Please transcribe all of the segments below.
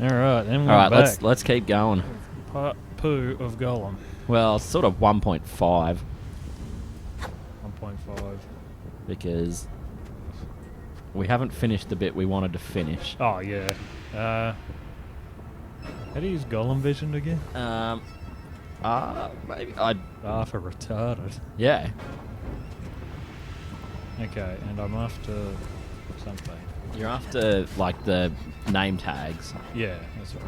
Alright, then we're Alright, back. let's keep going. Part 2 of Gollum. Well, it's sort of 1.5 1.5. because we haven't finished the bit we wanted to finish. Oh, yeah. How do you use Gollum vision again? Maybe For retarded. yeah. Okay, and I'm after something. You're after like the name tags, Yeah, that's right.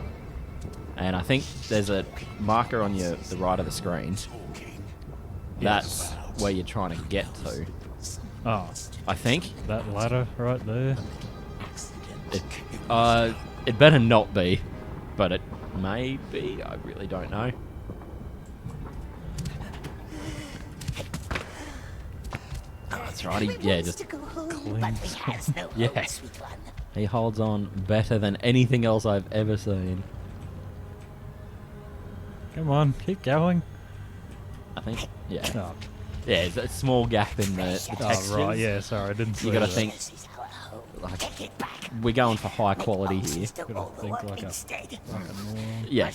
and I think there's a marker on the right of the screen. That's where you're trying to get to. Oh, I think. that ladder right there. It better not be, but it may be. I really don't know. That's right. Just clings. yeah. He holds on better than anything else I've ever seen. Come on, keep going. I think. Yeah. Oh, Yeah. There's a small gap in the textures. right, yeah, sorry, I didn't see You got to that. think. Like, we're going for high quality here. Gotta think like a normal. Yeah.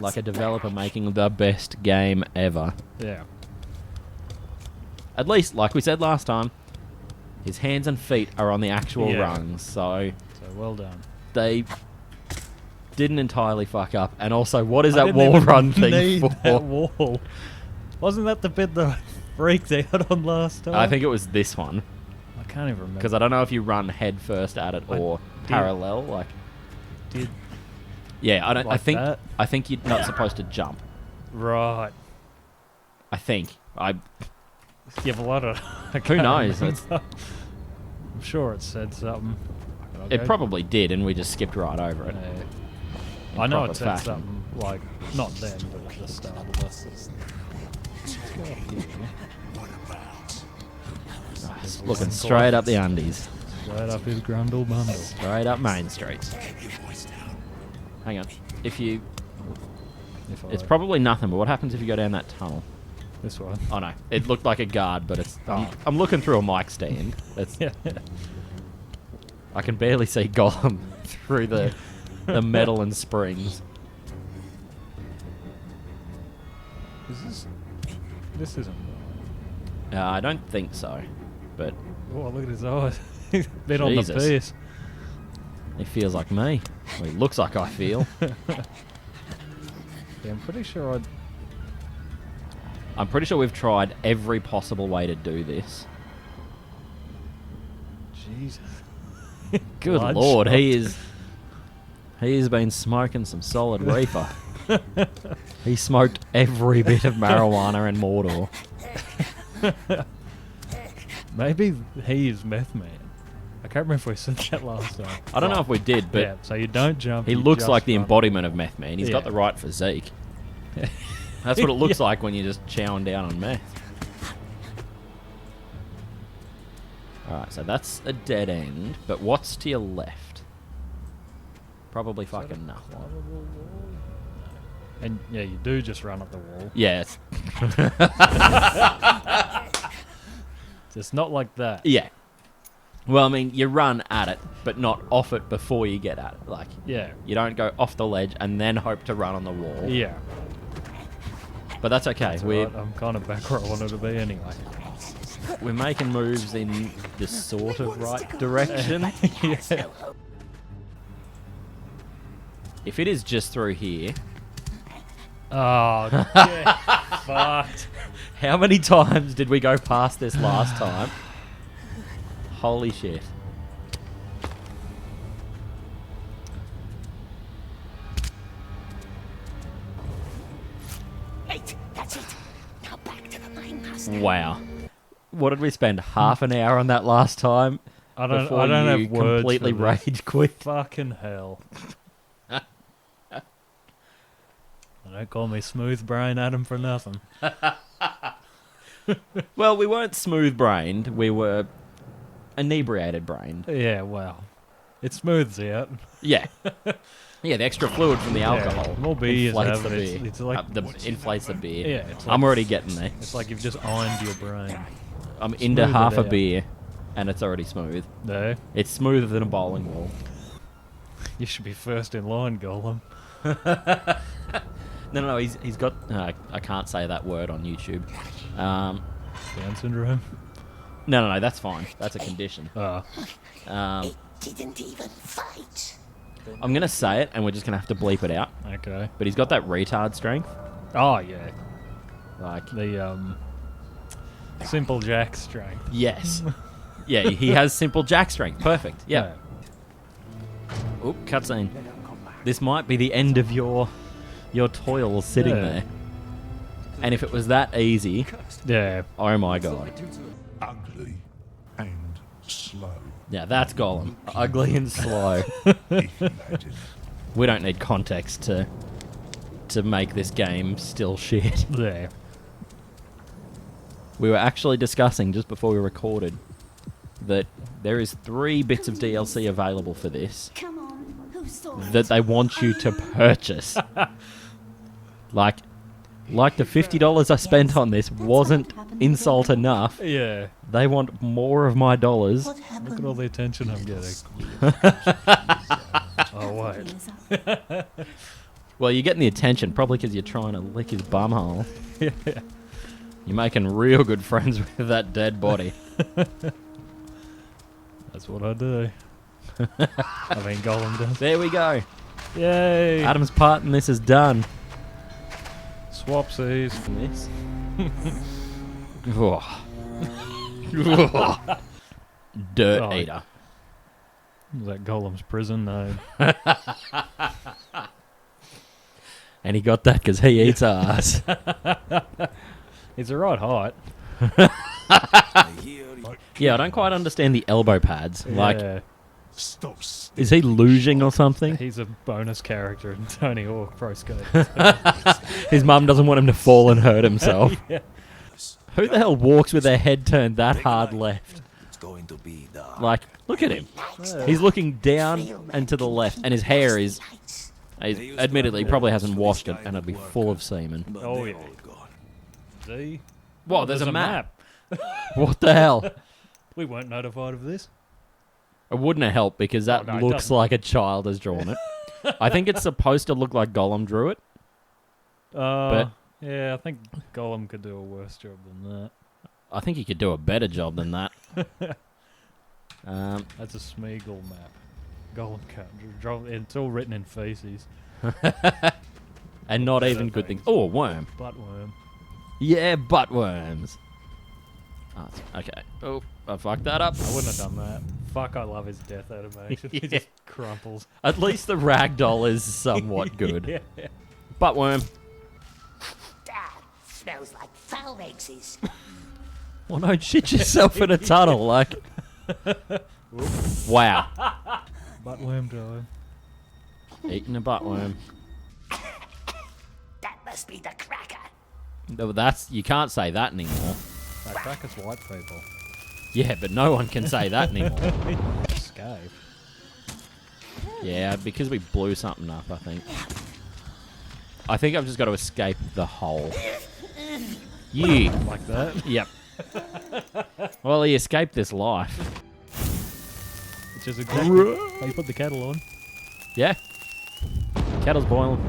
Like a developer making the best game ever. Yeah. At least, like we said last time, his hands and feet are on the actual Yeah. rungs, so So well done. they didn't entirely fuck up. And also, what is I that didn't wall even run thing need for? that wall. Wasn't that the bit that I freaked out on last time? I think it was this one, I can't even remember. because I don't know if you run head first at it or did. parallel. Like, did yeah, I don't. I like think that? I think you're not supposed to jump. Right. I think Yeah, but what? I Who can't knows? remember. I'm sure it said something. It probably did, and we just skipped right over it. in I know proper it said fashion. something like not then, but at the start of this. Let's go up here. Nice. Looking straight up the undies, Straight up his Grundle bundle. straight up Main Street. Hang on. It's If probably nothing, but what happens if you go down that tunnel? this one. Oh no, it looked like a guard, but it's. Oh. I'm looking through a mic stand. It's, Yeah. I can barely see Gollum through the metal and springs. This isn't. I don't think so, but Oh, look at his eyes. He's been on the Jesus. piss. he feels like me. Well, he looks like I feel. Yeah, I'm pretty sure I'm pretty sure we've tried every possible way to do this. Jesus. Good Bloodshot. lord, he has been smoking some solid reefer. He smoked every bit of marijuana in Mordor. Maybe he is Meth Man. I can't remember if we said that last time. I don't know if we did, but yeah, so you don't jump. he you looks just like the run. embodiment of meth man. He's got Yeah. the right physique. That's what it looks Yeah. like when you're just chowing down on meth. Alright, so that's a dead end, but what's to your left? Probably fucking nothing. And yeah, you do just run up the wall. Yeah, it's It's not like that. yeah. Well, I mean, you run at it, but not off it before you get at it. Like, Yeah. you don't go off the ledge and then hope to run on the wall. Yeah. But that's okay. That's We're, alright, I'm kind of back where I wanted to be anyway. we're making moves in the sort of right direction. Yeah. If it is just through here, Oh, yeah. Fucked. how many times did we go past this last time? Holy shit. Right, that's it. Now back to the mine master. Wow. What did we spend? Half an hour on that last time? I don't Before have you words completely for this. rage quit? Fucking hell. Don't call me smooth brain Adam for nothing. Well, we weren't smooth-brained. We were inebriated-brained. Yeah, well. It smooths out. Yeah. Yeah, the extra fluid from the alcohol more beers inflates have the it. beer. It's like- inflates the beer. Yeah, it's I'm like- already getting there. It's like you've just ironed your brain. I'm into Smooth half it a out. beer, and it's already smooth. No? It's smoother than a bowling ball. You should be first in line, Gollum. No, he's got. I can't say that word on YouTube. Down syndrome. No, that's fine. That's a condition. It didn't even fight. I'm gonna say it, and we're just gonna have to bleep it out. Okay. But he's got that retard strength. Oh, yeah. Like, The, Simple Jack strength. yes, yeah, he has simple Jack strength. Perfect. Yeah. Oop, cutscene. This might be the end of your toils sitting Yeah. there. And if it was that easy, Yeah. oh my god. Ugly and slow. Yeah, that's Gollum. Ugly and slow. If you had it. We don't need context to make this game still shit. Yeah. We were actually discussing just before we recorded that there is 3 bits of DLC available for this Come on, who saw it? that they want you to purchase. like the $50 I spent on this wasn't insult enough. Yeah. They want more of my dollars. What happened? Look at all the attention I'm getting. Oh, wait. Well, you're getting the attention probably because you're trying to lick his bumhole. Yeah. You're making real good friends with that dead body. That's what I do. I mean, Gollum does. There we go. Yay! Adam's part in this is done. Swapsies. This. Oh. Dirt Oh. eater. Is that Gollum's prison name? And he got that because he eats ass. It's the right height. Yeah, I don't quite understand the elbow pads. Like, Yeah. Stop. is he losing or something? He's a bonus character in Tony Hawk Pro Skate. His mum doesn't want him to fall and hurt himself. Yeah. Who the hell walks with their head turned that hard left? It's going to be the Like, look at him. He's looking down and to the left, and his hair is... admittedly, he probably hasn't washed it, and it'll be full of semen. Oh, yeah. all gone. See? Whoa, there's a map. What the hell? We weren't notified of this. It wouldn't have helped because that Oh, no, it looks doesn't. like a child has drawn it. I think it's supposed to look like Gollum drew it. Yeah, I think Gollum could do a worse job than that. I think he could do a better job than that. That's a Smeagol map. Gollum can't draw. It's all written in feces. And not even good things. Oh, a worm. Buttworm. Yeah, butt worms. Oh, okay. Oh, I fucked that up. I wouldn't have done that. Fuck, I love his death animation. He Yeah. just crumples. At least the ragdoll is somewhat good. Yeah. Butt worm. That smells like foul exes. Well, don't shit yourself in a tunnel, like. Wow. Buttworm time. Eating a butt worm. That must be the cracker. No, that's you can't say that anymore. That crackers white people. Yeah, but no one can say that anymore. Escape. Yeah, because we blew something up, I think. I think I've just got to escape the hole. Yeah. Like that. Yep. Well, he escaped this life. Which is exactly... Oh, you put the kettle on. Yeah. Kettle's boiling.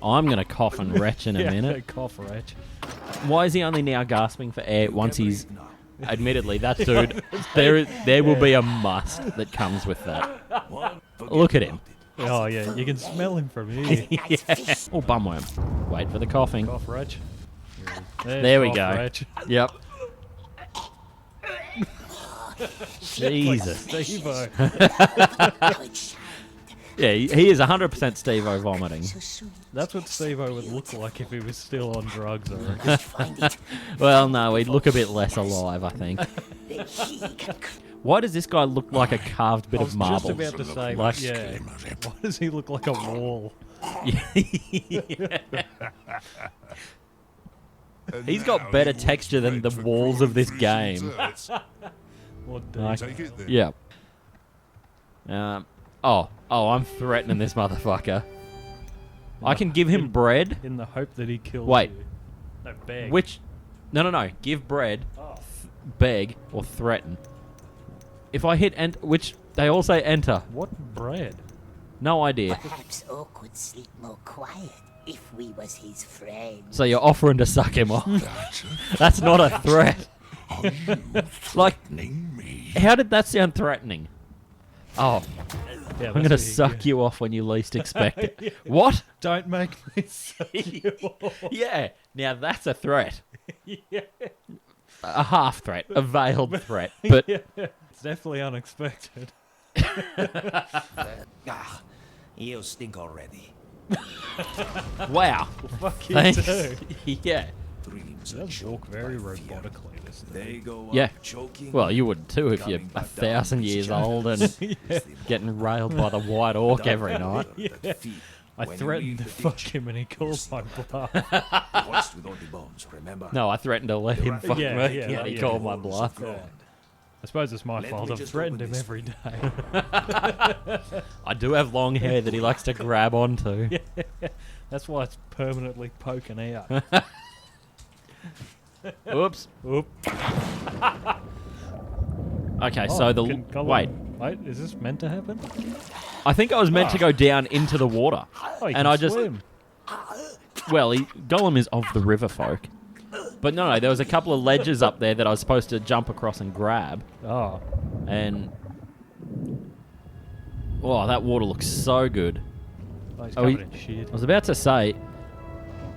I'm going to cough and retch in a minute. Cough, Retch. Why is he only now gasping for air once he's... Admittedly, that dude, there will be a must that comes with that. Look at him. Oh, yeah, you can smell him from here. Yeah. Oh, bumworm. Wait for the coughing. Cough, Retch. There we Cough, go. Retch. Yep. Jesus. Steve-O. Yeah, he is 100% Steve-O vomiting. So sweet. That's what Steve-O would look like if he was still on drugs, I reckon. Let's find it. Well, no, he'd look a bit less alive, I think. Then he can Why does this guy look like a carved bit I of was marble? just about to say, Like- yeah. Why does he look like a wall? He's got better texture than the walls of this game. What Like- Take it then. Yeah. Oh, I'm threatening this motherfucker. I can give him bread. In the hope that he kills Wait. you. No, beg. Which... No. Give bread, Oh. beg, or threaten. If I hit... and which They all say enter. What bread? No idea. Perhaps Oak would sleep more quiet if we was his friends. So you're offering to suck him off. That's not a threat. Are you Like, threatening me? how did that sound threatening? Oh, Yeah, I'm going to suck you off when you least expect it. What? Don't make me suck you off. Yeah, now that's a threat. Yeah. A half threat, a veiled threat. But It's definitely unexpected. Ah, you stink already. wow. Fuck you Thanks. too. Yeah. Dreams It are does walk choked very by fear. robotically, this thing. They go Yeah. up choking. Well, you would too if you're coming a back down 1,000 with years shadows. old and It's the getting railed by the white orc every night. that feed I when you threatened leave to the fuck ditch. him and he calls my bluff. The hoist with all the bones, remember? No, I threatened to let him fuck Yeah, me, yeah, and he yeah. called my Walls of bluff. ground. I suppose it's my Let fault. me I've just threatened open him this every for day. I do have long hair that he likes to grab onto. That's why it's permanently poking out. Oops. Oop. Okay, Oh, so the can Gollum- wait. Wait, is this meant to happen? I think I was meant to go down into the water, Oh, you and can I just swim. well, Gollum is of the river folk, but no, there was a couple of ledges up there that I was supposed to jump across and grab, Oh, and oh, that water looks so good. oh he's Are we- covered in shit. I was about to say,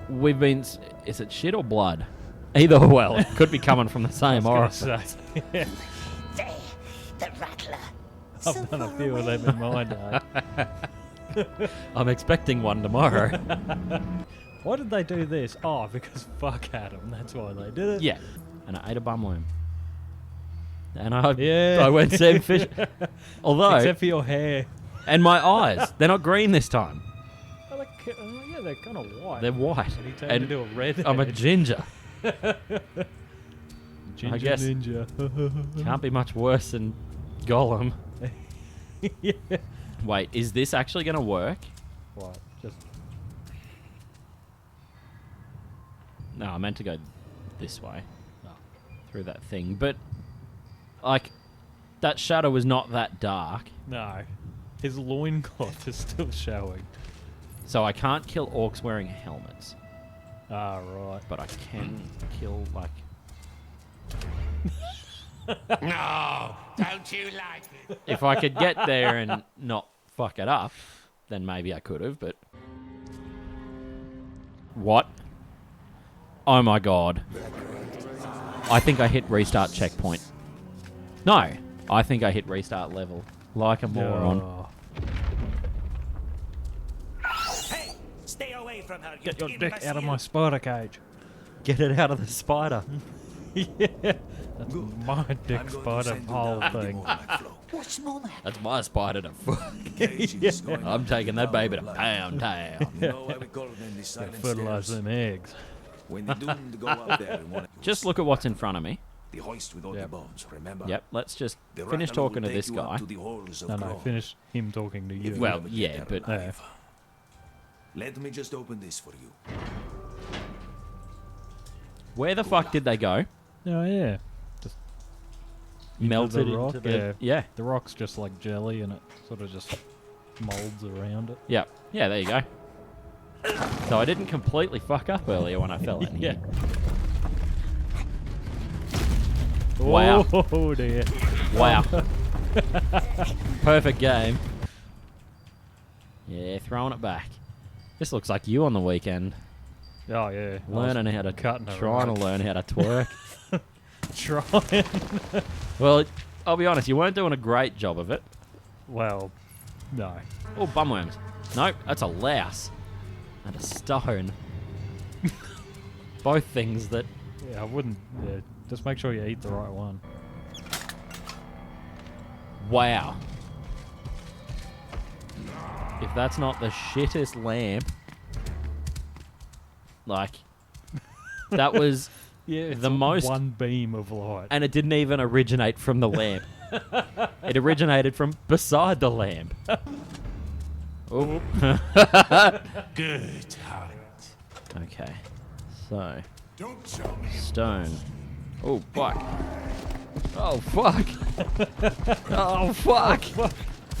we've been. Is it shit or blood? Either well, it could be coming from the same I orifice. was gonna say, There, the rattler. I've done a few of them in my day. I'm expecting one tomorrow. Why did they do this? Oh, because fuck Adam. That's why they did it. Yeah, and I ate a bumworm. And I Yeah. went Sam Fish. Although, Except for your hair. and my eyes, they're not green this time. Oh, yeah, they're kind of white. They're white. And he turned And into a red. I'm a ginger. ginger guess- ninja. Can't be much worse than Gollum. Yeah. Wait, is this actually going to work? What? Just No, I meant to go this way. Oh. Through that thing. But, like, that shadow was not that dark. no. His loincloth is still showing. So I can't kill orcs wearing helmets. Ah, right. But I can kill, like... No, don't you like it? If I could get there and not fuck it up, then maybe I could have, but... What? Oh my god. I think I hit restart checkpoint. No, I think I hit restart level. Like a moron. Oh. Hey, stay away from her. Get your dick out of my spider cage. Get it out of the spider. Yeah. That's my dick I'm going to spider send you hole down the thing. Mormon flow. What's more than That's my spider to fuck. Cage is going I'm up taking that down baby the to line. pound town. You know why we call them the Gotta silent fertilize stairs? them eggs. When they're doomed to go up there in one of Just those, look at what's in front of me. the hoist with all Yep. the bones, remember? Yep, let's just The finish rattler will talking to take this you up guy. to the halls of No, Groll. finish him talking to you. If you Well, ever get yeah, there but- alive. Let me just open this for you. Where the fuck did they go? Oh, yeah. Just Melted the rock, into the... Yeah. The rock's just like jelly and it sort of just molds around it. Yeah. Yeah, there you go. So I didn't completely fuck up earlier when I fell in Yeah. here. Wow. Oh, dear. Wow. Perfect game. Yeah, throwing it back. This looks like you on the weekend. Oh, yeah. Learning how to... cutting a Trying to rock. learn how to twerk. Trying. Well, I'll be honest, you weren't doing a great job of it. Well, no. Oh, bumworms. Nope, that's a louse. And a stone. Both things that... Yeah, I wouldn't. Yeah, just make sure you eat the right one. Wow. If that's not the shittest lamp... Like... That was... Yeah, it's The most- one beam of light. And it didn't even originate from the lamp. It originated from beside the lamp. Oh. Good hunt. Okay. So, Don't tell me. stone. Oh, fuck. Oh, fuck. Oh, fuck.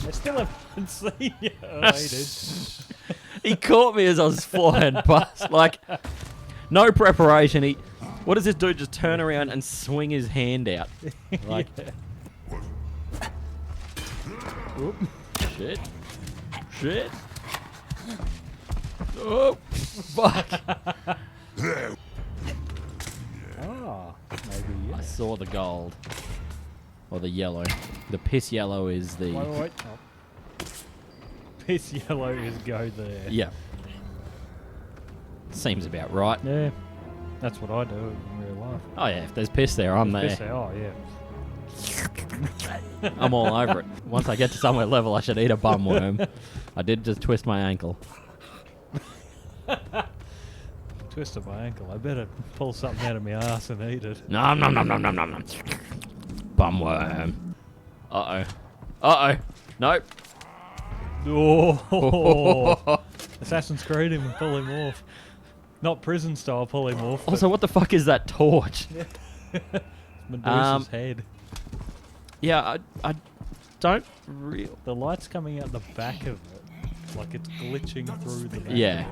I still haven't seen you. Oh, he did. He caught me as I was flying past. Like, no preparation. What does this dude just turn around and swing his hand out? Like, Oop. shit. Shit. Oh, fuck. Oh, maybe I yes. saw the gold. Or the yellow. The piss yellow is the... Wait. Oh. Piss yellow is go there. Yeah. Seems about right. Yeah. That's what I do in real life. Oh, yeah. If there's piss there, I'm there. Piss there, oh, yeah. I'm all over it. Once I get to somewhere level, I should eat a bum worm. I did just twist my ankle. Twisted my ankle. I better pull something out of my ass and eat it. Nom nom nom nom nom nom nom. Bum worm. Uh-oh. Uh-oh. Nope. Oh. Assassin's Creed him and pull him off. Not prison style pull him off. Also, what the fuck is that torch? Medusa's head. Yeah, I don't really... The light's coming out the back of it. Like it's glitching through the back. Yeah.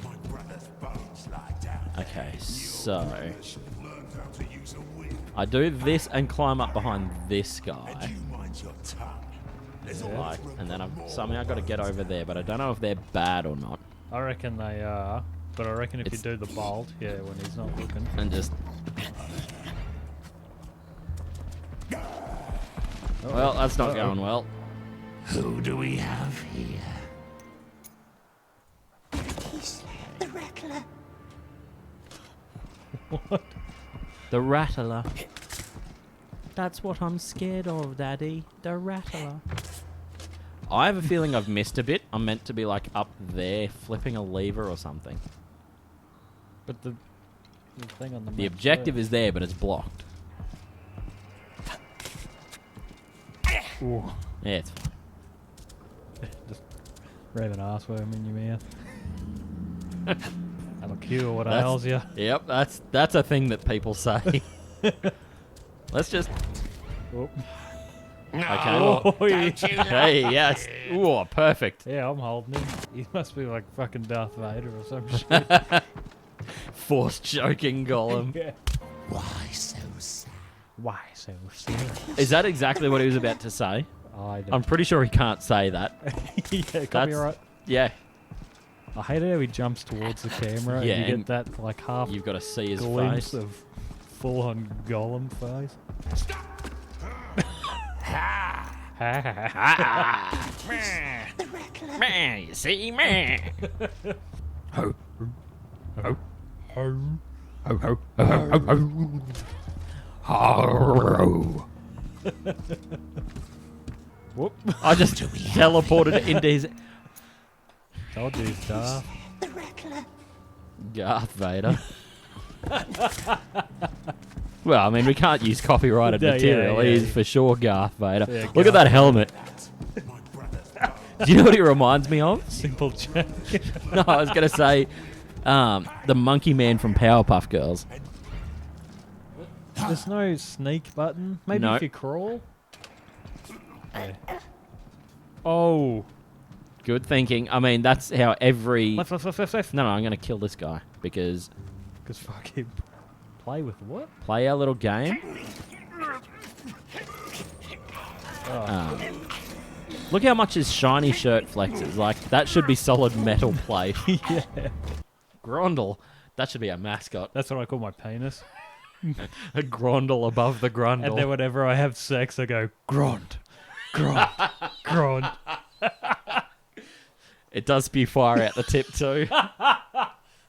My brother's bones lie down. Okay, so... Learn how to use a whip. I do this and climb up behind this guy. And you mind your tongue. There's Yeah. Like, and then I've somehow got to get over there, but I don't know if they're bad or not. I reckon they are. But I reckon if It's- you do the bolt, yeah, when he's not looking. And just... Well, that's not going well. Who do we have here? He's the rattler. What? The rattler. That's what I'm scared of, Daddy. The rattler. I have a feeling I've missed a bit. I'm meant to be like up there flipping a lever or something. But the thing on the The map's objective there. is there, but it's blocked. Ooh. Yeah, it's fine. Just grab an arseworm in your mouth. Have a cure what That's- ails you. Yep, that's a thing that people say. Let's just... Oh. Okay. Oh, yeah. Hey, yes. Ooh, perfect. Yeah, I'm holding him. He must be like fucking Darth Vader or some shit. Force choking Gollum. Yeah. Why so sad? Why so serious? Is that exactly what he was about to say? I I'm pretty sure he can't say that. yeah, copyright. Yeah, I hate how he jumps towards the camera Yeah, and you and get that like half you've got to see his glimpse face. of full-on Gollum face. The rattler. Man, you see, man. Ho. Ho. Ho. Ho. Ho. Ho. Ho. Whoop. I just teleported into his Told you he's Darth. The rattler. Darth Vader. Well, I mean, we can't use copyrighted Yeah, material. yeah. He's for sure Darth Vader. Yeah, Look at Darth that helmet. My brother's bones. Do you know what he reminds me of? Simple Jack. No, I was going to say the monkey man from Powerpuff Girls. There's no sneak button. Maybe No. if you crawl. Yeah. Oh. Good thinking. I mean, that's how every... Left, left, left, left, left. No, I'm going to kill this guy because Because fuck him. Play with what? play our little game. Oh. Look how much his shiny shirt flexes. Like, that should be solid metal plate. yeah. Grundle. That should be our mascot. That's what I call my penis. A Grundle above the Grundle. And then whenever I have sex, I go, Grond. Grond. Grond. It does spew fire out the tip too.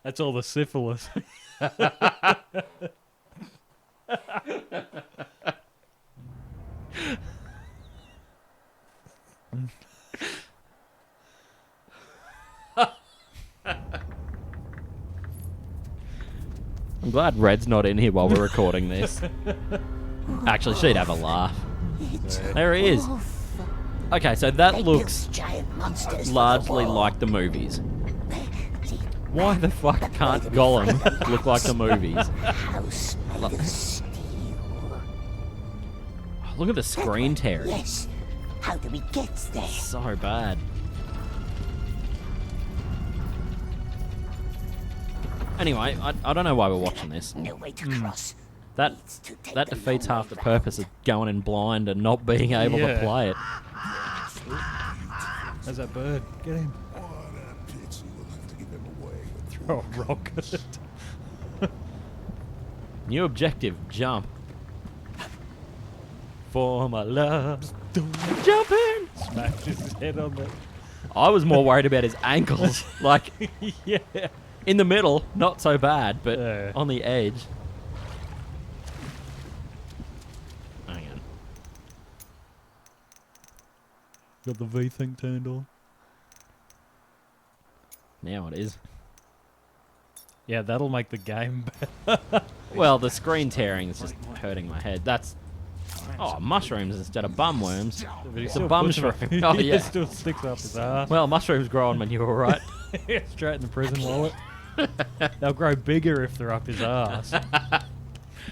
That's all the syphilis. I'm glad Red's not in here while we're recording this. Actually, she'd have a laugh. There he is. Okay, so that They looks built giant monsters for the largely wall. like the movies. Why the fuck can't Gollum look like the movies? House of steel. Look at the screen tearing. Yes. How do we get there? So bad. Anyway, I don't know why we're watching this. No way to cross. That Needs to take that the defeats long half the way purpose of going in blind and not being able to Yeah. play it. There's that bird. Get him. What a pity we'll have to give him away. Throw a rock at it. New objective, jump. For my love. Jumping! Smacked his head on the... I was more worried about his ankles. Like, Yeah. in the middle, not so bad, but Yeah. on the edge. Hang on. Got the V thing turned on. Now it is. Yeah, that'll make the game better. Well, the screen tearing is just hurting my head. That's... Oh, mushrooms instead of bum worms. But he It's a still bum puts 'em shroom. up- Oh, he yeah. still sticks up his ass. Well, mushrooms grow on manure, right? Straight in the prison wallet. They'll grow bigger if they're up his ass.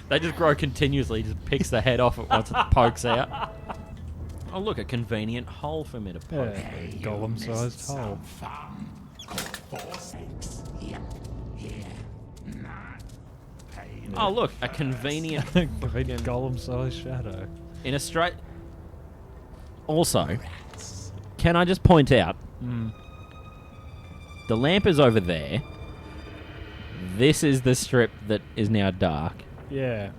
They just grow continuously. Just picks the head off it once it pokes out. Oh, look, a convenient hole for me to poke. Yeah, Gollum-sized hole. Fun. Caught 4 snakes. Here. Not pain. Oh, look, a convenient Convenient Gollum-sized shadow. in a straight. Also, can I just point out the lamp is over there. This is the strip that is now dark. Yeah.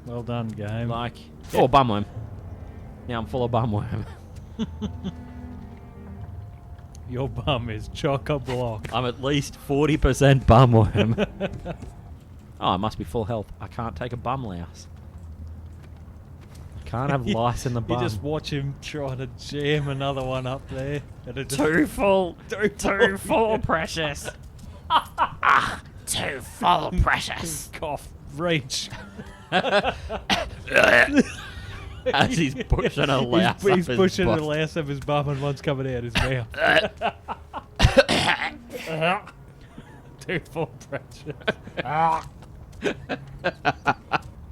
Well done, game. Like, oh, bumworm. Now I'm full of bumworm. Your bum is chock-a-block. I'm at least 40% bumworm. Oh, I must be full health. I can't take a bum louse. Can't have lice in the bum. You just watch him trying to jam another one up there. And it just Too full. Too full, precious. Too full, precious. cough, reach. As he's pushing a louse up He's his pushing butt. a louse up his bum and one's coming out his mouth. Too full pressure.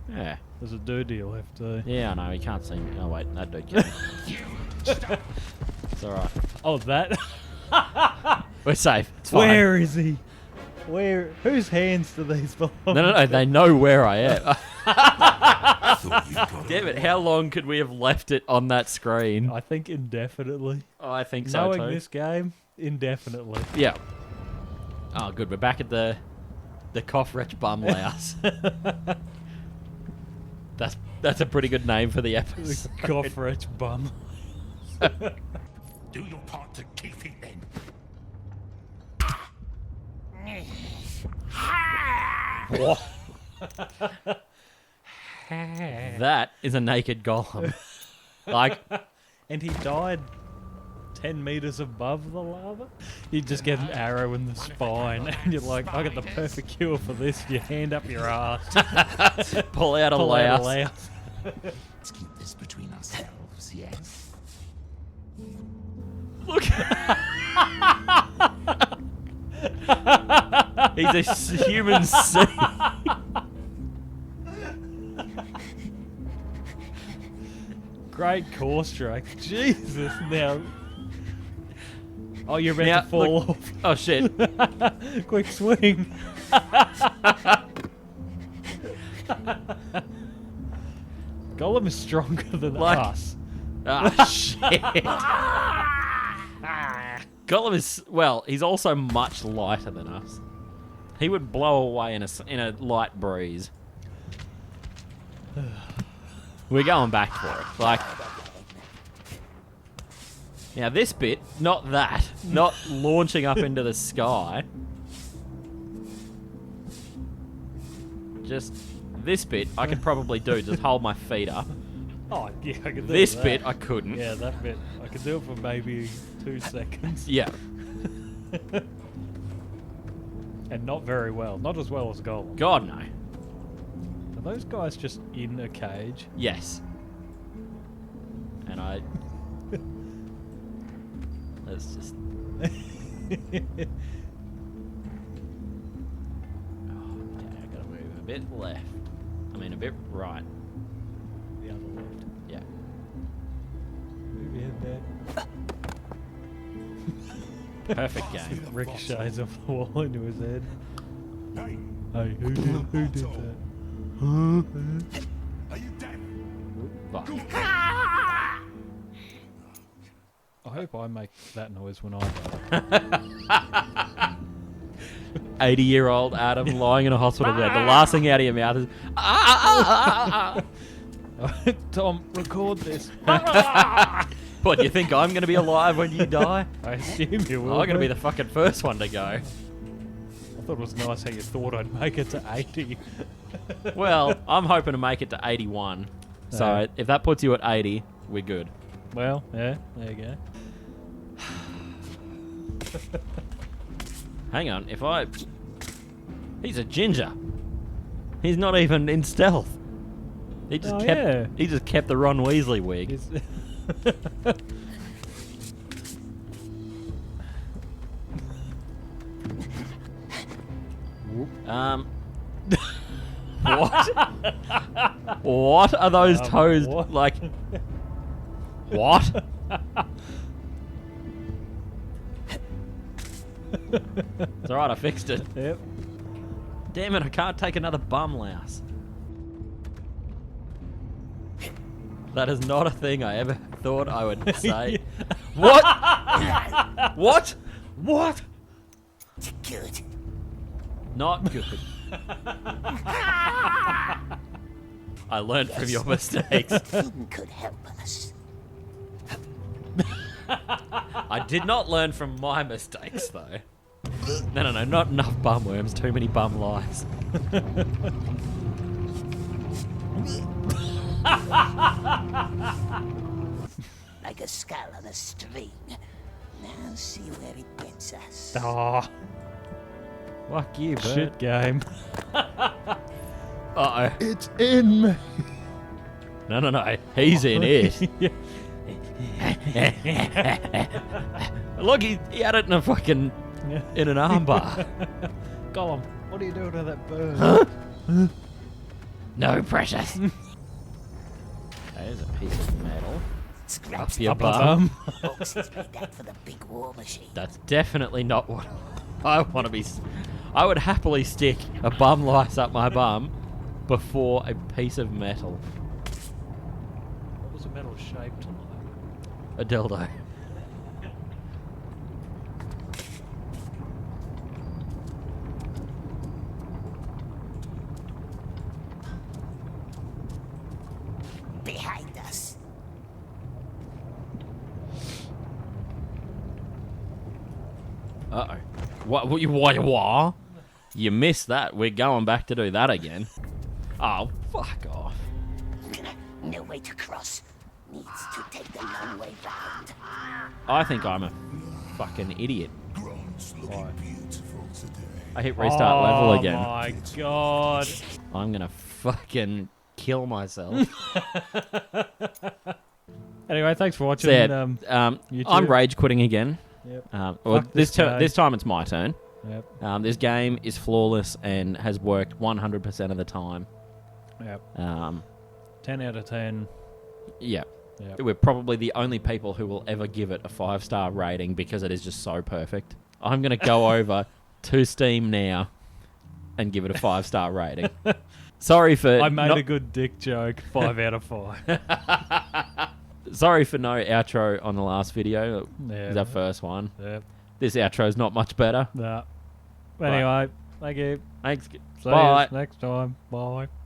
Yeah. There's a dirty left too. Yeah, I know. He can't see me. Oh, wait. That dude can. It's alright. Oh, that? We're safe. It's fine. Where is he? Where? Whose hands do these belong? No. They know where I am. Thought you got Damn it. How long could we have left it on that screen? I think indefinitely. Oh, I think so, Knowing too. this game, indefinitely. Yeah. Oh, good. We're back at the cough wretch bum louse. That's a pretty good name for the The episode. cough wretch bum. Do your part to keep it then. That is a naked golem. Like, And he died 10 meters above the lava. You just get an arrow in the spine, and you're like, I got the perfect cure for this. You hand up your ass, pull out a pull out a louse. louse. Let's keep this between ourselves, yes? Look. He's a human sea. Great core strike. Jesus, now. Oh, you're about Now, to fall look- off. Oh shit. Quick swing. Gollum is stronger than Like- us. Ah shit. Gollum is, well, he's also much lighter than us. He would blow away in a light breeze. We're going back for it. Like, now this bit, not that, not launching up into the sky. Just this bit, I could probably do. Just hold my feet up. Oh, yeah, I can do This that. bit, I couldn't. Yeah, that bit. I could do it for maybe 2 seconds. Yeah. And not very well. Not as well as Gollum. God no. Are those guys just in a cage? Yes. And I. Let's just. Oh, okay, I gotta move a bit left. I mean, a bit right. the other left. Yeah. Move your head back. Perfect game. Ricochets off the wall into his head. Hey, Hey, who did that? are you dead? Fuck. I hope I make that noise when I die. 80-year-old Adam lying in a hospital bed. The last thing out of your mouth is Tom, record this. What, you think I'm going to be alive when you die? I assume you will. I'm going to be the fucking first one to go. I thought it was nice how you thought I'd make it to 80. Well, I'm hoping to make it to 81. So Yeah. if that puts you at 80, we're good. Well, yeah, there you go. Hang on, if I... He's a ginger. He's not even in stealth. He just He just kept the Ron Weasley wig. Is- What? What are those toes what? like? What? It's alright, I fixed it. Yep. Damn it, I can't take another bum louse. That is not a thing I ever thought I would say. What? What? What? Good. Not good. I learned from your mistakes. Finn could help us. I did not learn from my mistakes, though. No, not enough bum worms, too many bum lies. Like a skull on a string. Now see where it gets us. Oh, Fuck you, bird. shit game. Uh-oh. It's in me. No. He's in it. Look, he had it in a fucking... in an armbar. Gollum, what are you doing to that bird? No, precious. There's a piece of metal. Scratch Up the your Up a bum. boxes made that for the big war machine. That's definitely not what I want to be... I would happily stick a bum lice up my bum before a piece of metal. What was the metal shaped like? A dildo. Behind us. Uh-oh. What? You missed that. We're going back to do that again. Oh, fuck off. No way to cross. Needs to take the long way round. I think I'm a fucking idiot. Grant's looking beautiful today. I hit restart level again. Oh my god. I'm gonna fucking kill myself. Anyway, thanks for watching. Said, you I'm too. rage quitting again. Yep. Well, Fuck this game. this time it's my turn. Yep. This game is flawless and has worked 100% of the time. Yep. 10 out of 10. Yeah. Yep. We're probably the only people who will ever give it a 5-star rating because it is just so perfect. I'm going to go over to Steam now and give it a 5-star rating. Sorry for... I made not- a good dick joke. 5 out of 5. Sorry for no outro on the last video. It Yeah. was our first one. Yep. This outro is not much better. Nah. Anyway, thank you. Thanks. See Bye. you next time. Bye.